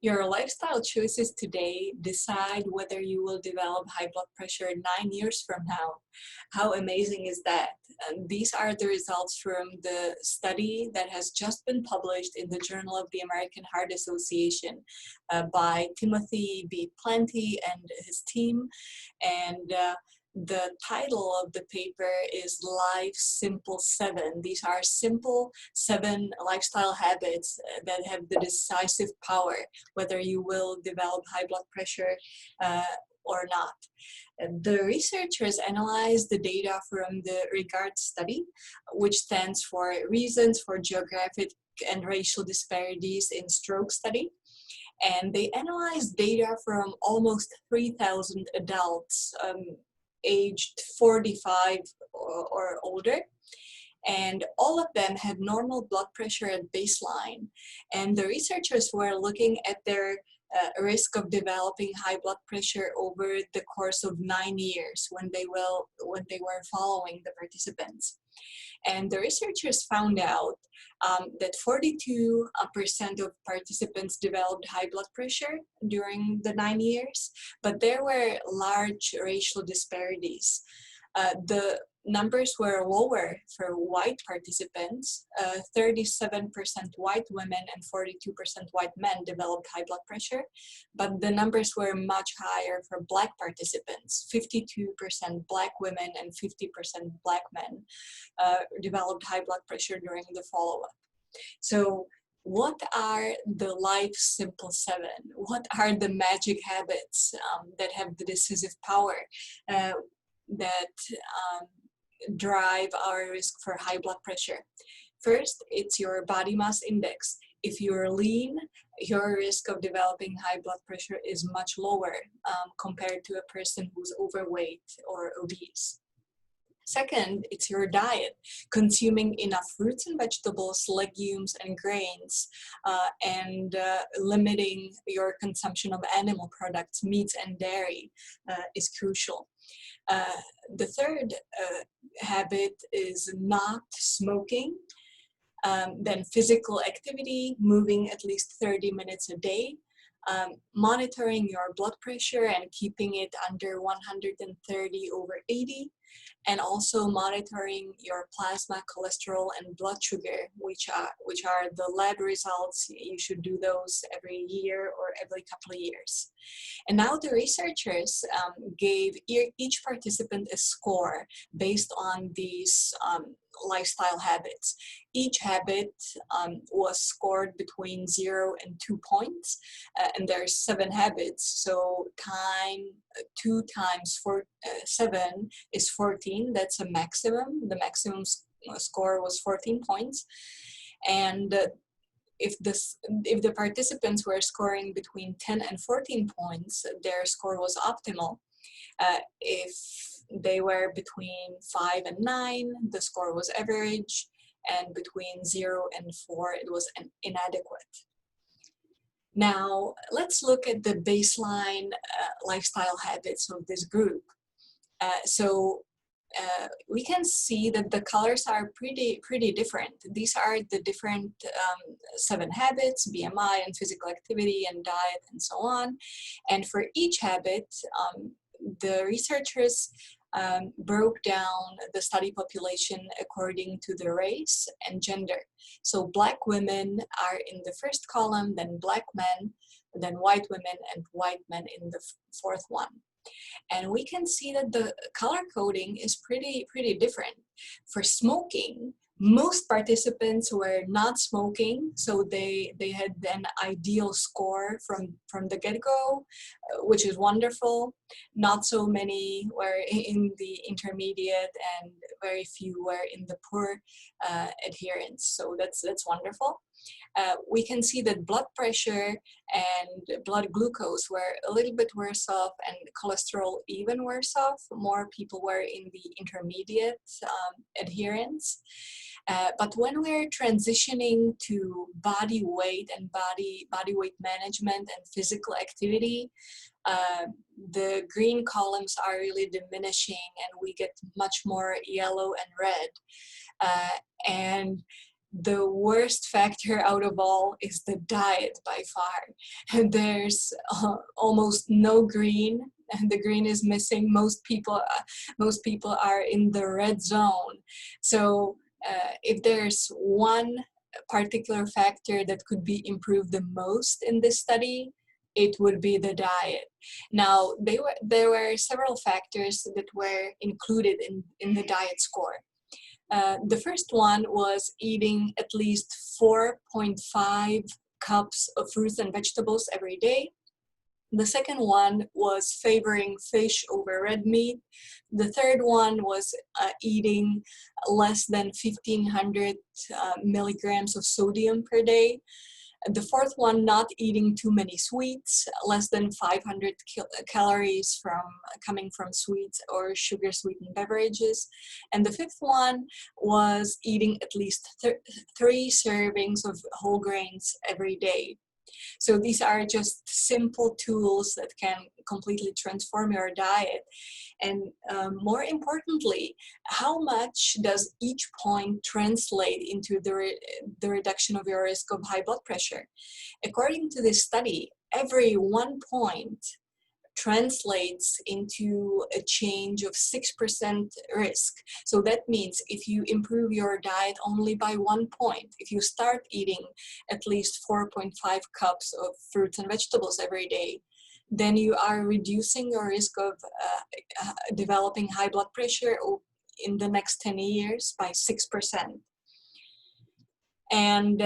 Your lifestyle choices today decide whether you will develop high blood pressure 9 years from now. How amazing is that? And these are the results from the study that has just been published in the Journal of the American Heart Association by Timothy B. Planty and his team. And the title of the paper is Life Simple 7. These are simple 7 lifestyle habits that have the decisive power whether you will develop high blood pressure or not. The researchers analyzed the data from the REGARD study, which stands for Reasons for Geographic and Racial Disparities in Stroke Study. And they analyzed data from almost 3,000 adults aged 45 or older. And all of them had normal blood pressure at baseline. And the researchers were looking at their risk of developing high blood pressure over the course of 9 years when they were following the participants. And the researchers found out that 42% of participants developed high blood pressure during the 9 years, but there were large racial disparities. The numbers were lower for white participants. 37% white women and 42% white men developed high blood pressure, but the numbers were much higher for black participants. 52% black women and 50% black men developed high blood pressure during the follow-up. So what are the Life Simple 7? What are the magic habits that have the decisive power that drive our risk for high blood pressure? First, it's your body mass index. If you're lean, your risk of developing high blood pressure is much lower compared to a person who's overweight or obese. Second, it's your diet, consuming enough fruits and vegetables, legumes and grains, and limiting your consumption of animal products, meats and dairy is crucial. The third habit is not smoking. Then physical activity, moving at least 30 minutes a day, monitoring your blood pressure and keeping it under 130/80, and also monitoring your plasma, cholesterol, and blood sugar, which are the lab results. You should do those every year or every couple of years. And now the researchers gave each participant a score based on these lifestyle habits. Each habit was scored between 0 and 2 points, and there's 7 habits. So 2 times 7 is 14. That's a maximum. The maximum score was 14 points. And if the participants were scoring between 10 and 14 points, their score was optimal. If they were between 5 and 9, the score was average, and between 0 and 4, it was inadequate. Now, let's look at the baseline lifestyle habits of this group. We can see that the colors are pretty different. These are the different 7 habits: BMI and physical activity and diet and so on. And for each habit, the researchers broke down the study population according to the race and gender. So black women are in the first column, then black men, then white women, and white men in the fourth one. And we can see that the color coding is pretty different. For smoking, most participants were not smoking, so they had an ideal score from the get-go, which is wonderful. Not so many were in the intermediate, and very few were in the poor adherence. So that's wonderful. We can see that blood pressure and blood glucose were a little bit worse off, and cholesterol even worse off. More people were in the intermediate adherence. But when we're transitioning to body weight and body weight management and physical activity, the green columns are really diminishing, and we get much more yellow and red. And the worst factor out of all is the diet by far. And there's almost no green, and the green is missing. Most people are in the red zone. So if there's one particular factor that could be improved the most in this study, it would be the diet. Now, there were several factors that were included in the diet score. The first one was eating at least 4.5 cups of fruits and vegetables every day. The second one was favoring fish over red meat. The third one was eating less than 1,500 milligrams of sodium per day. The fourth one, not eating too many sweets, less than 500 calories coming from sweets or sugar sweetened beverages. And the fifth one was eating at least 3 servings of whole grains every day. So these are just simple tools that can completely transform your diet. And more importantly, how much does each point translate into the reduction of your risk of high blood pressure? According to this study, every 1 point translates into a change of 6% risk. So that means if you improve your diet only by 1 point, if you start eating at least 4.5 cups of fruits and vegetables every day, then you are reducing your risk of developing high blood pressure in the next 10 years by 6%. And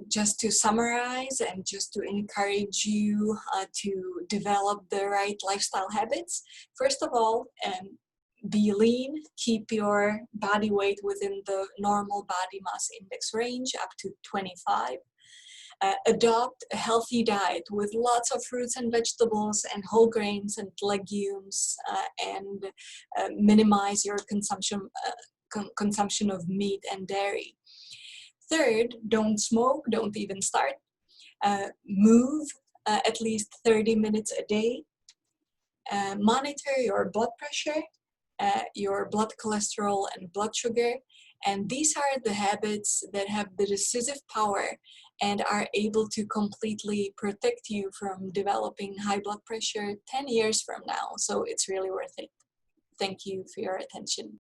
just to summarize and just to encourage you to develop the right lifestyle habits, first of all, be lean, keep your body weight within the normal body mass index range up to 25. Adopt a healthy diet with lots of fruits and vegetables and whole grains and legumes, and minimize your consumption of meat and dairy. Third, don't smoke, don't even start. Move at least 30 minutes a day. Monitor your blood pressure, your blood cholesterol and blood sugar. And these are the habits that have the decisive power and are able to completely protect you from developing high blood pressure 10 years from now. So it's really worth it. Thank you for your attention.